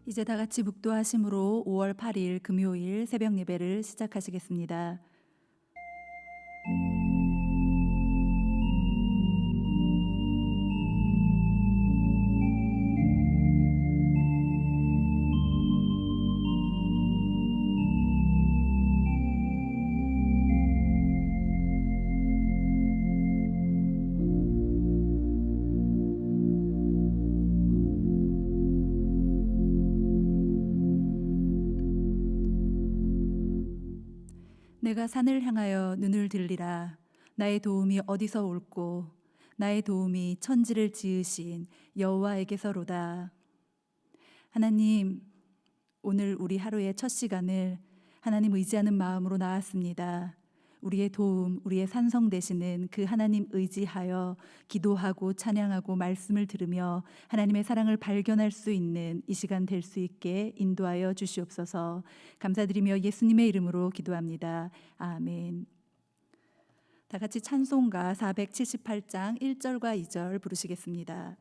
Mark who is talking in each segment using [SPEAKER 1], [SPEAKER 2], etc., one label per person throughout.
[SPEAKER 1] 이제 다 같이 묵도하심으로 5월 8일 금요일 새벽 예배를 시작하시겠습니다. 내가 산을 향하여 눈을 들리라. 나의 도움이 어디서 올꼬? 나의 도움이 천지를 지으신 여호와에게서로다. 하나님, 오늘 우리 하루의 첫 시간을 하나님 의지하는 마음으로 나왔습니다. 우리의 도움, 우리의 산성 되시는 그 하나님 의지하여 기도하고 찬양하고 말씀을 들으며 하나님의 사랑을 발견할 수 있는 이 시간 될 수 있게 인도하여 주시옵소서. 감사드리며 예수님의 이름으로 기도합니다. 아멘. 다 같이 찬송가 478장 1절과 2절 부르시겠습니다.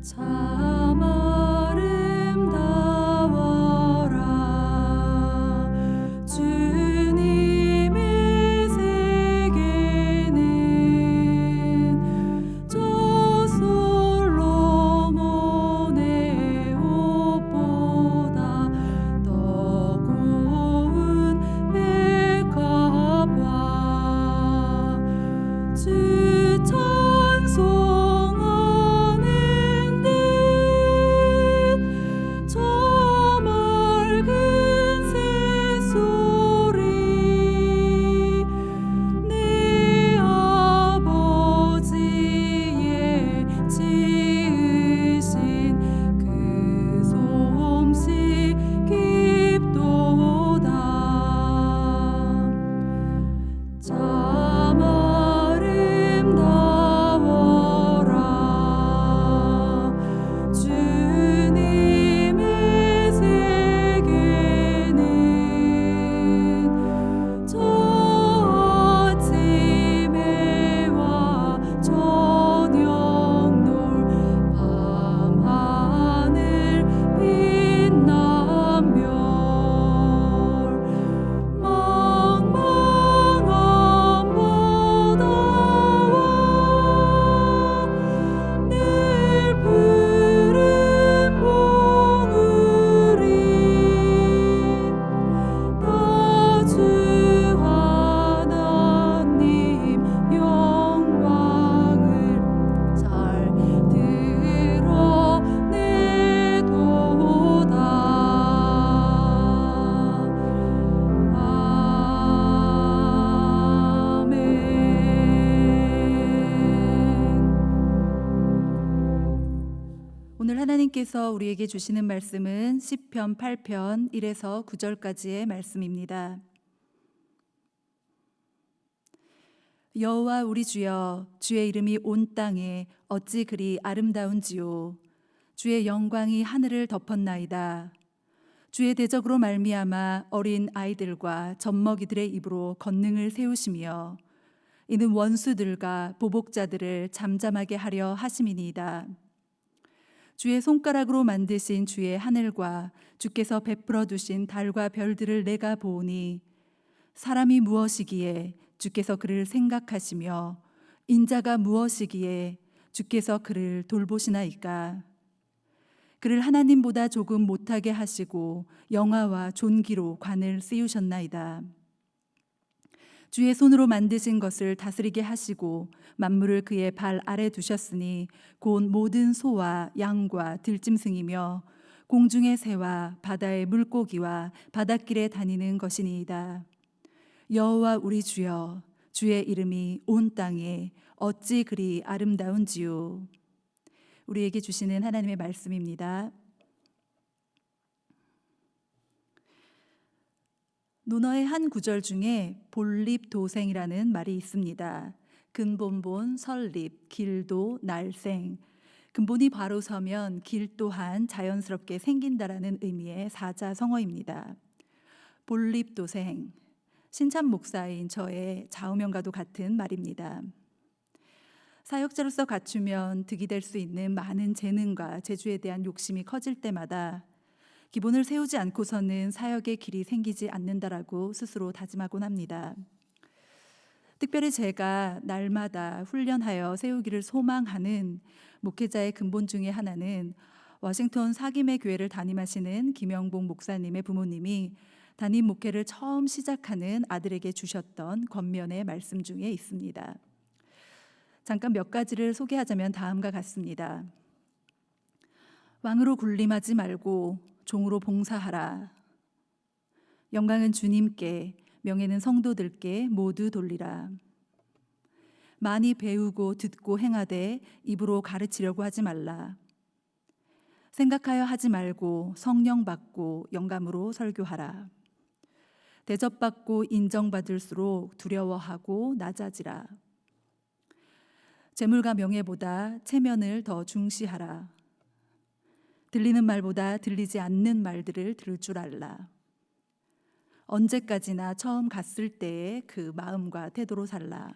[SPEAKER 1] 참 아름다워라 주님의 세계는 저 솔로몬의 옷보다 더 고운 백합화 주 찬송 오늘 하나님께서 우리에게 주시는 말씀은 시편 8편 1에서 9절까지의 말씀입니다. 여호와 우리 주여, 주의 이름이 온 땅에 어찌 그리 아름다운지요. 주의 영광이 하늘을 덮었나이다. 주의 대적으로 말미암아 어린 아이들과 젖먹이들의 입으로 권능을 세우시며 이는 원수들과 보복자들을 잠잠하게 하려 하심이니이다. 주의 손가락으로 만드신 주의 하늘과 주께서 베풀어 두신 달과 별들을 내가 보오니 사람이 무엇이기에 주께서 그를 생각하시며 인자가 무엇이기에 주께서 그를 돌보시나이까. 그를 하나님보다 조금 못하게 하시고 영화와 존귀로 관을 씌우셨나이다. 주의 손으로 만드신 것을 다스리게 하시고 만물을 그의 발 아래 두셨으니 곧 모든 소와 양과 들짐승이며 공중의 새와 바다의 물고기와 바닷길에 다니는 것이니이다. 여호와 우리 주여, 주의 이름이 온 땅에 어찌 그리 아름다운지요. 우리에게 주시는 하나님의 말씀입니다. 논어의 한 구절 중에 볼립도생이라는 말이 있습니다. 근본본, 설립, 길도, 날생. 근본이 바로 서면 길 또한 자연스럽게 생긴다라는 의미의 사자성어입니다. 볼립도생, 신참 목사인 저의 좌우명과도 같은 말입니다. 사역자로서 갖추면 득이 될 수 있는 많은 재능과 재주에 대한 욕심이 커질 때마다 기본을 세우지 않고서는 사역의 길이 생기지 않는다라고 스스로 다짐하곤 합니다. 특별히 제가 날마다 훈련하여 세우기를 소망하는 목회자의 근본 중에 하나는 워싱턴 사김의 교회를 담임하시는 김영복 목사님의 부모님이 담임 목회를 처음 시작하는 아들에게 주셨던 권면의 말씀 중에 있습니다. 잠깐 몇 가지를 소개하자면 다음과 같습니다. 왕으로 군림하지 말고 종으로 봉사하라. 영광은 주님께, 명예는 성도들께 모두 돌리라. 많이 배우고 듣고 행하되 입으로 가르치려고 하지 말라. 생각하여 하지 말고 성령 받고 영감으로 설교하라. 대접받고 인정받을수록 두려워하고 낮아지라. 재물과 명예보다 체면을 더 중시하라. 들리는 말보다 들리지 않는 말들을 들을 줄 알라. 언제까지나 처음 갔을 때의 그 마음과 태도로 살라.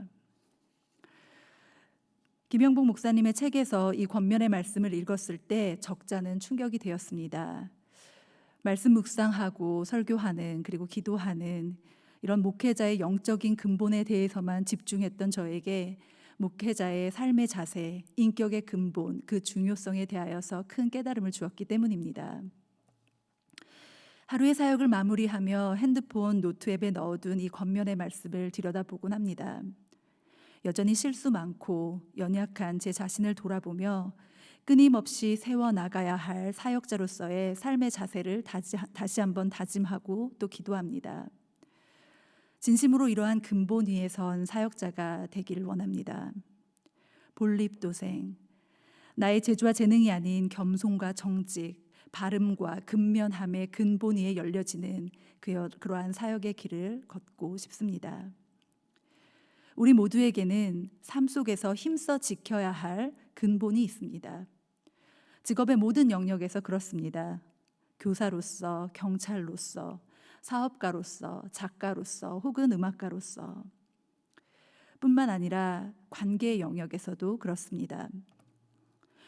[SPEAKER 1] 김영복 목사님의 책에서 이 권면의 말씀을 읽었을 때 적잖은 충격이 되었습니다. 말씀 묵상하고 설교하는 그리고 기도하는 이런 목회자의 영적인 근본에 대해서만 집중했던 저에게 목회자의 삶의 자세, 인격의 근본, 그 중요성에 대하여서 큰 깨달음을 주었기 때문입니다. 하루의 사역을 마무리하며 핸드폰 노트 앱에 넣어둔 이 권면의 말씀을 들여다보곤 합니다. 여전히 실수 많고 연약한 제 자신을 돌아보며 끊임없이 세워나가야 할 사역자로서의 삶의 자세를 다시 한번 다짐하고 또 기도합니다. 진심으로 이러한 근본 위에 선 사역자가 되기를 원합니다. 볼립도생, 나의 재주와 재능이 아닌 겸손과 정직, 발음과 근면함의 근본 위에 열려지는 그러한 사역의 길을 걷고 싶습니다. 우리 모두에게는 삶 속에서 힘써 지켜야 할 근본이 있습니다. 직업의 모든 영역에서 그렇습니다. 교사로서, 경찰로서, 사업가로서, 작가로서, 혹은 음악가로서 뿐만 아니라 관계의 영역에서도 그렇습니다.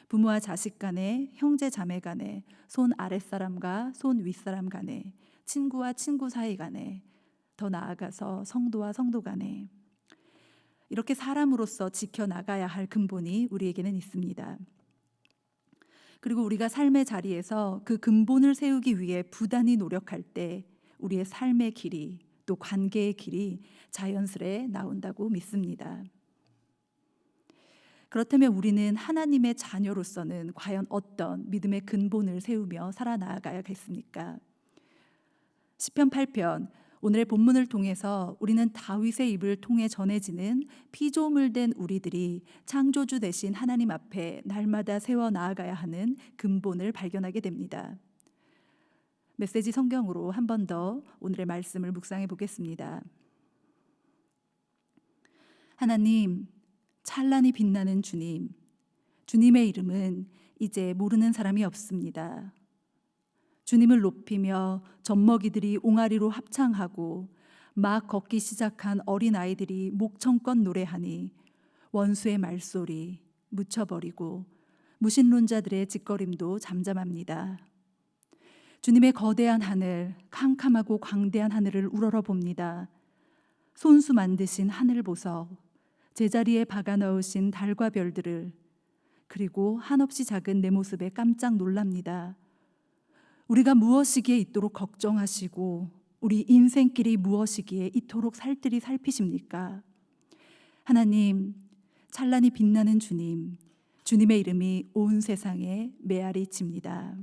[SPEAKER 1] 부모와 자식 간에, 형제 자매 간에, 손 아랫사람과 손 윗사람 간에, 친구와 친구 사이 간에, 더 나아가서 성도와 성도 간에 이렇게 사람으로서 지켜나가야 할 근본이 우리에게는 있습니다. 그리고 우리가 삶의 자리에서 그 근본을 세우기 위해 부단히 노력할 때 우리의 삶의 길이 또 관계의 길이 자연스레 나온다고 믿습니다. 그렇다면 우리는 하나님의 자녀로서는 과연 어떤 믿음의 근본을 세우며 살아나가야겠습니까? 시편 8편 오늘의 본문을 통해서 우리는 다윗의 입을 통해 전해지는 피조물된 우리들이 창조주 되신 하나님 앞에 날마다 세워 나아가야 하는 근본을 발견하게 됩니다. 메시지 성경으로 한 번 더 오늘의 말씀을 묵상해 보겠습니다. 하나님, 찬란히 빛나는 주님, 주님의 이름은 이제 모르는 사람이 없습니다. 주님을 높이며 젖먹이들이 옹알이로 합창하고 막 걷기 시작한 어린아이들이 목청껏 노래하니 원수의 말소리 묻혀버리고 무신론자들의 짓거림도 잠잠합니다. 주님의 거대한 하늘, 캄캄하고 광대한 하늘을 우러러 봅니다. 손수 만드신 하늘 보석, 제자리에 박아 넣으신 달과 별들을, 그리고 한없이 작은 내 모습에 깜짝 놀랍니다. 우리가 무엇이기에 이토록 걱정하시고 우리 인생길이 무엇이기에 이토록 살뜰히 살피십니까? 하나님, 찬란히 빛나는 주님, 주님의 이름이 온 세상에 메아리 칩니다.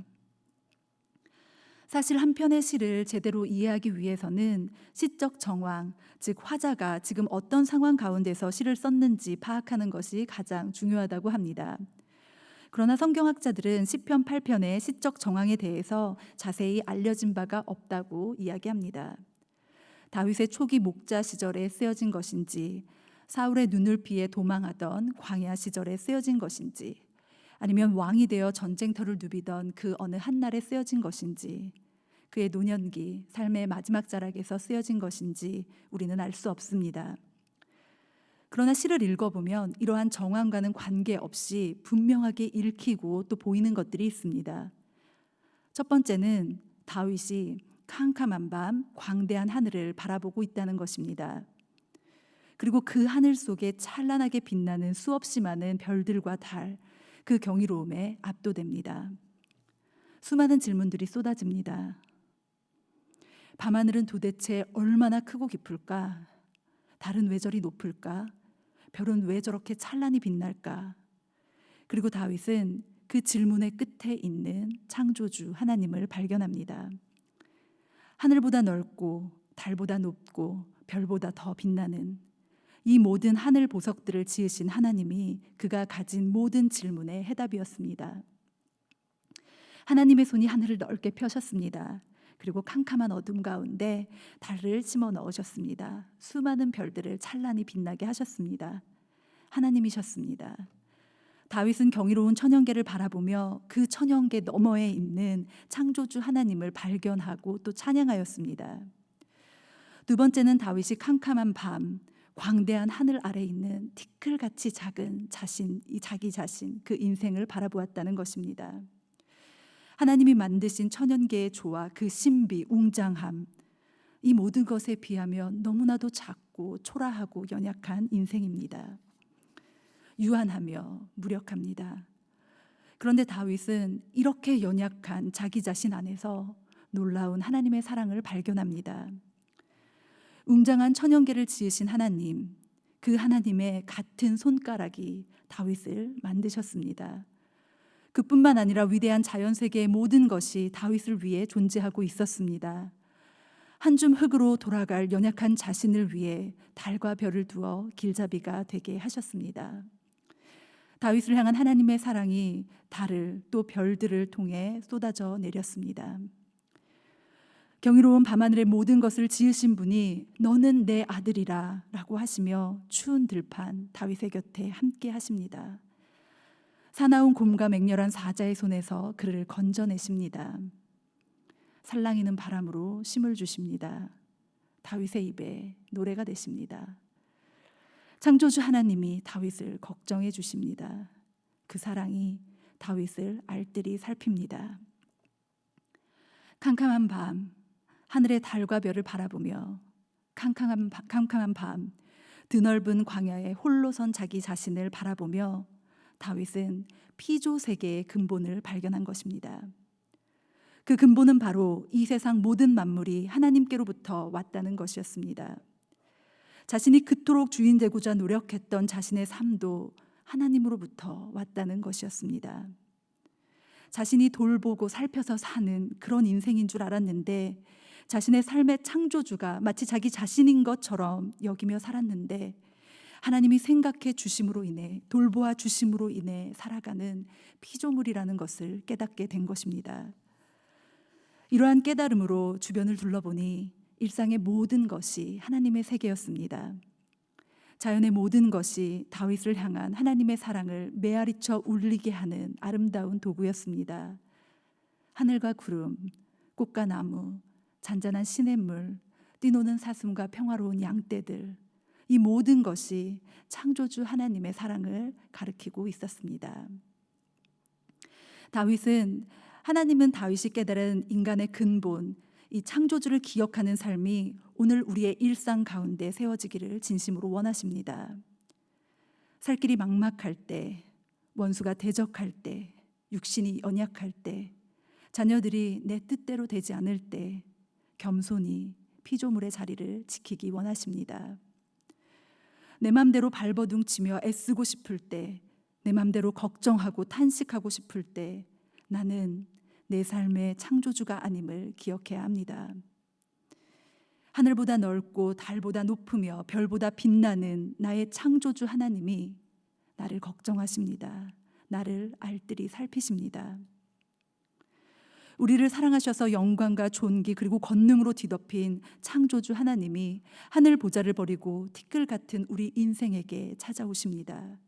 [SPEAKER 1] 사실 한 편의 시를 제대로 이해하기 위해서는 시적 정황, 즉 화자가 지금 어떤 상황 가운데서 시를 썼는지 파악하는 것이 가장 중요하다고 합니다. 그러나 성경학자들은 시편 8편의 시적 정황에 대해서 자세히 알려진 바가 없다고 이야기합니다. 다윗의 초기 목자 시절에 쓰여진 것인지, 사울의 눈을 피해 도망하던 광야 시절에 쓰여진 것인지, 아니면 왕이 되어 전쟁터를 누비던 그 어느 한날에 쓰여진 것인지, 그의 노년기, 삶의 마지막 자락에서 쓰여진 것인지 우리는 알 수 없습니다. 그러나 시를 읽어보면 이러한 정황과는 관계없이 분명하게 읽히고 또 보이는 것들이 있습니다. 첫 번째는 다윗이 캄캄한 밤 광대한 하늘을 바라보고 있다는 것입니다. 그리고 그 하늘 속에 찬란하게 빛나는 수없이 많은 별들과 달, 그 경이로움에 압도됩니다. 수많은 질문들이 쏟아집니다. 밤하늘은 도대체 얼마나 크고 깊을까? 달은 왜 저리 높을까? 별은 왜 저렇게 찬란히 빛날까? 그리고 다윗은 그 질문의 끝에 있는 창조주 하나님을 발견합니다. 하늘보다 넓고 달보다 높고 별보다 더 빛나는 이 모든 하늘 보석들을 지으신 하나님이 그가 가진 모든 질문의 해답이었습니다. 하나님의 손이 하늘을 넓게 펴셨습니다. 그리고 캄캄한 어둠 가운데 달을 심어 넣으셨습니다. 수많은 별들을 찬란히 빛나게 하셨습니다. 하나님이셨습니다. 다윗은 경이로운 천연계를 바라보며 그 천연계 너머에 있는 창조주 하나님을 발견하고 또 찬양하였습니다. 두 번째는 다윗이 캄캄한 밤, 광대한 하늘 아래 있는 티끌같이 작은 자신, 자기 자신, 그 인생을 바라보았다는 것입니다. 하나님이 만드신 천연계의 조화, 그 신비, 웅장함, 이 모든 것에 비하면 너무나도 작고 초라하고 연약한 인생입니다. 유한하며 무력합니다. 그런데 다윗은 이렇게 연약한 자기 자신 안에서 놀라운 하나님의 사랑을 발견합니다. 웅장한 천연계를 지으신 하나님, 그 하나님의 같은 손가락이 다윗을 만드셨습니다. 그뿐만 아니라 위대한 자연세계의 모든 것이 다윗을 위해 존재하고 있었습니다. 한 줌 흙으로 돌아갈 연약한 자신을 위해 달과 별을 두어 길잡이가 되게 하셨습니다. 다윗을 향한 하나님의 사랑이 달을 또 별들을 통해 쏟아져 내렸습니다. 경이로운 밤하늘의 모든 것을 지으신 분이 너는 내 아들이라 라고 하시며 추운 들판 다윗의 곁에 함께 하십니다. 사나운 곰과 맹렬한 사자의 손에서 그를 건져내십니다. 살랑이는 바람으로 쉼을 주십니다. 다윗의 입에 노래가 되십니다. 창조주 하나님이 다윗을 걱정해 주십니다. 그 사랑이 다윗을 알뜰히 살핍니다. 캄캄한 밤, 하늘의 달과 별을 바라보며 캄캄한 밤, 드넓은 광야에 홀로 선 자기 자신을 바라보며 다윗은 피조 세계의 근본을 발견한 것입니다. 그 근본은 바로 이 세상 모든 만물이 하나님께로부터 왔다는 것이었습니다. 자신이 그토록 주인 되고자 노력했던 자신의 삶도 하나님으로부터 왔다는 것이었습니다. 자신이 돌보고 살펴서 사는 그런 인생인 줄 알았는데 자신의 삶의 창조주가 마치 자기 자신인 것처럼 여기며 살았는데 하나님이 생각해 주심으로 인해 돌보아 주심으로 인해 살아가는 피조물이라는 것을 깨닫게 된 것입니다. 이러한 깨달음으로 주변을 둘러보니 일상의 모든 것이 하나님의 세계였습니다. 자연의 모든 것이 다윗을 향한 하나님의 사랑을 메아리쳐 울리게 하는 아름다운 도구였습니다. 하늘과 구름, 꽃과 나무, 잔잔한 시냇물, 뛰노는 사슴과 평화로운 양떼들, 이 모든 것이 창조주 하나님의 사랑을 가리키고 있었습니다. 하나님은 다윗이 깨달은 인간의 근본, 이 창조주를 기억하는 삶이 오늘 우리의 일상 가운데 세워지기를 진심으로 원하십니다. 살 길이 막막할 때, 원수가 대적할 때, 육신이 연약할 때, 자녀들이 내 뜻대로 되지 않을 때 겸손히 피조물의 자리를 지키기 원하십니다. 내 맘대로 발버둥치며 애쓰고 싶을 때, 내 맘대로 걱정하고 탄식하고 싶을 때 나는 내 삶의 창조주가 아님을 기억해야 합니다. 하늘보다 넓고 달보다 높으며 별보다 빛나는 나의 창조주 하나님이 나를 걱정하십니다. 나를 알뜰히 살피십니다. 우리를 사랑하셔서 영광과 존귀 그리고 권능으로 뒤덮인 창조주 하나님이 하늘 보좌를 버리고 티끌 같은 우리 인생에게 찾아오십니다.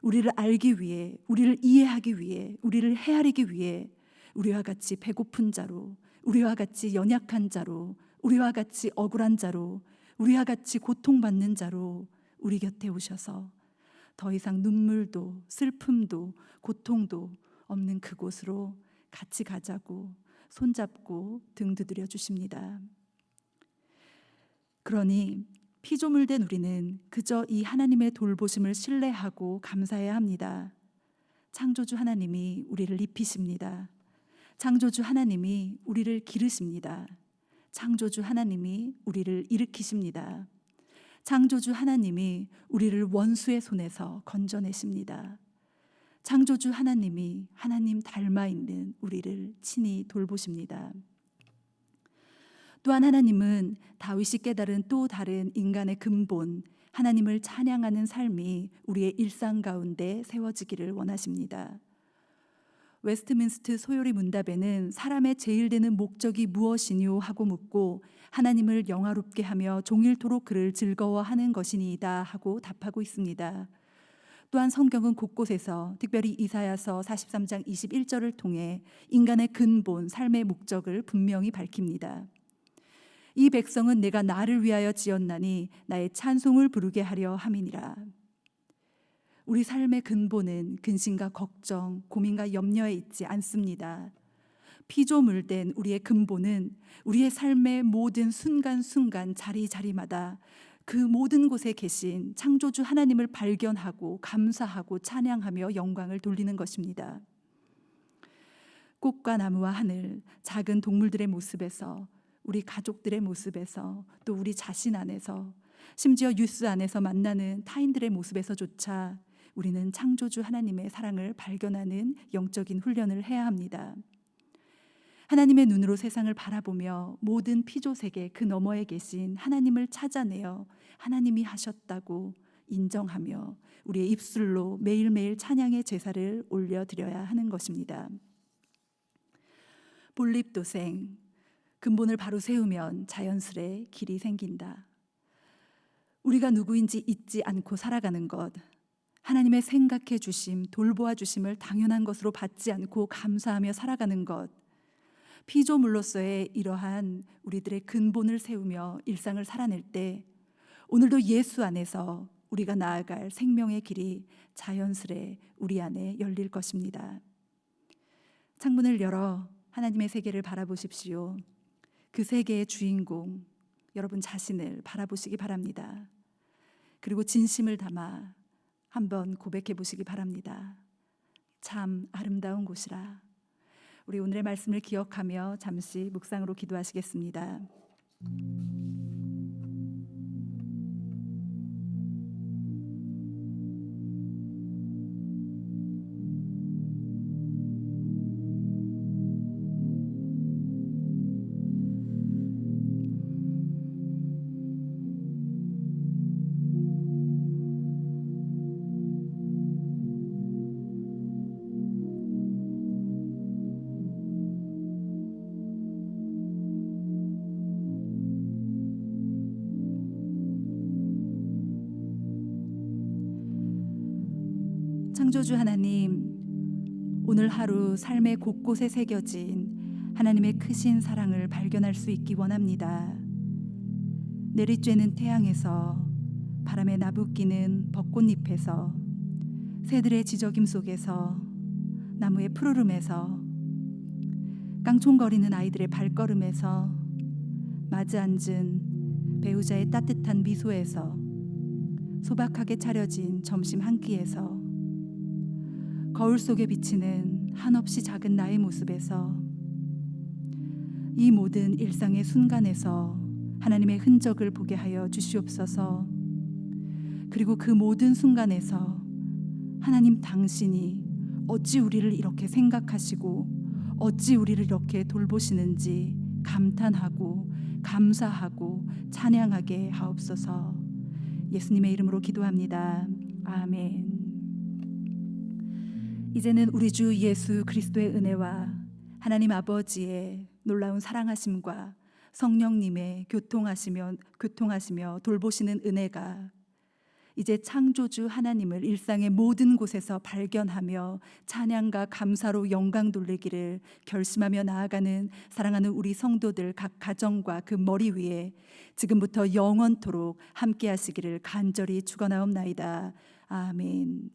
[SPEAKER 1] 우리를 알기 위해, 우리를 이해하기 위해, 우리를 헤아리기 위해 우리와 같이 배고픈 자로, 우리와 같이 연약한 자로, 우리와 같이 억울한 자로, 우리와 같이 고통받는 자로 우리 곁에 오셔서 더 이상 눈물도 슬픔도 고통도 없는 그곳으로 같이 가자고 손잡고 등 두드려 주십니다. 그러니 피조물된 우리는 그저 이 하나님의 돌보심을 신뢰하고 감사해야 합니다. 창조주 하나님이 우리를 입히십니다. 창조주 하나님이 우리를 기르십니다. 창조주 하나님이 우리를 일으키십니다. 창조주 하나님이 우리를 원수의 손에서 건져내십니다. 창조주 하나님이 하나님 닮아 있는 우리를 친히 돌보십니다. 또한 하나님은 다윗이 깨달은 또 다른 인간의 근본, 하나님을 찬양하는 삶이 우리의 일상 가운데 세워지기를 원하십니다. 웨스트민스트 소요리 문답에는 사람의 제일 되는 목적이 무엇이뇨 하고 묻고 하나님을 영화롭게 하며 종일토록 그를 즐거워하는 것이니이다 하고 답하고 있습니다. 또한 성경은 곳곳에서 특별히 이사야서 43장 21절을 통해 인간의 근본, 삶의 목적을 분명히 밝힙니다. 이 백성은 내가 나를 위하여 지었나니 나의 찬송을 부르게 하려 함이니라. 우리 삶의 근본은 근심과 걱정, 고민과 염려에 있지 않습니다. 피조물된 우리의 근본은 우리의 삶의 모든 순간순간 자리자리마다 그 모든 곳에 계신 창조주 하나님을 발견하고 감사하고 찬양하며 영광을 돌리는 것입니다. 꽃과 나무와 하늘, 작은 동물들의 모습에서, 우리 가족들의 모습에서, 또 우리 자신 안에서, 심지어 뉴스 안에서 만나는 타인들의 모습에서조차 우리는 창조주 하나님의 사랑을 발견하는 영적인 훈련을 해야 합니다. 하나님의 눈으로 세상을 바라보며 모든 피조세계 그 너머에 계신 하나님을 찾아내어 하나님이 하셨다고 인정하며 우리의 입술로 매일매일 찬양의 제사를 올려드려야 하는 것입니다. 본립도생, 근본을 바로 세우면 자연스레 길이 생긴다. 우리가 누구인지 잊지 않고 살아가는 것, 하나님의 생각해 주심, 돌보아 주심을 당연한 것으로 받지 않고 감사하며 살아가는 것, 피조물로서의 이러한 우리들의 근본을 세우며 일상을 살아낼 때 오늘도 예수 안에서 우리가 나아갈 생명의 길이 자연스레 우리 안에 열릴 것입니다. 창문을 열어 하나님의 세계를 바라보십시오. 그 세계의 주인공 여러분 자신을 바라보시기 바랍니다. 그리고 진심을 담아 한번 고백해 보시기 바랍니다. 참 아름다운 곳이라. 우리 오늘의 말씀을 기억하며 잠시 묵상으로 기도하시겠습니다. 창조주 하나님, 오늘 하루 삶의 곳곳에 새겨진 하나님의 크신 사랑을 발견할 수 있기 원합니다. 내리쬐는 태양에서, 바람에 나부끼는 벚꽃잎에서, 새들의 지저김 속에서, 나무의 푸르름에서, 깡총거리는 아이들의 발걸음에서, 마주 앉은 배우자의 따뜻한 미소에서, 소박하게 차려진 점심 한 끼에서, 거울 속에 비치는 한없이 작은 나의 모습에서, 이 모든 일상의 순간에서 하나님의 흔적을 보게 하여 주시옵소서. 그리고 그 모든 순간에서 하나님 당신이 어찌 우리를 이렇게 생각하시고 어찌 우리를 이렇게 돌보시는지 감탄하고 감사하고 찬양하게 하옵소서. 예수님의 이름으로 기도합니다. 아멘. 이제는 우리 주 예수 그리스도의 은혜와 하나님 아버지의 놀라운 사랑하심과 성령님의 교통하시며 돌보시는 은혜가 이제 창조주 하나님을 일상의 모든 곳에서 발견하며 찬양과 감사로 영광 돌리기를 결심하며 나아가는 사랑하는 우리 성도들 각 가정과 그 머리 위에 지금부터 영원토록 함께 하시기를 간절히 축원하옵나이다. 아멘.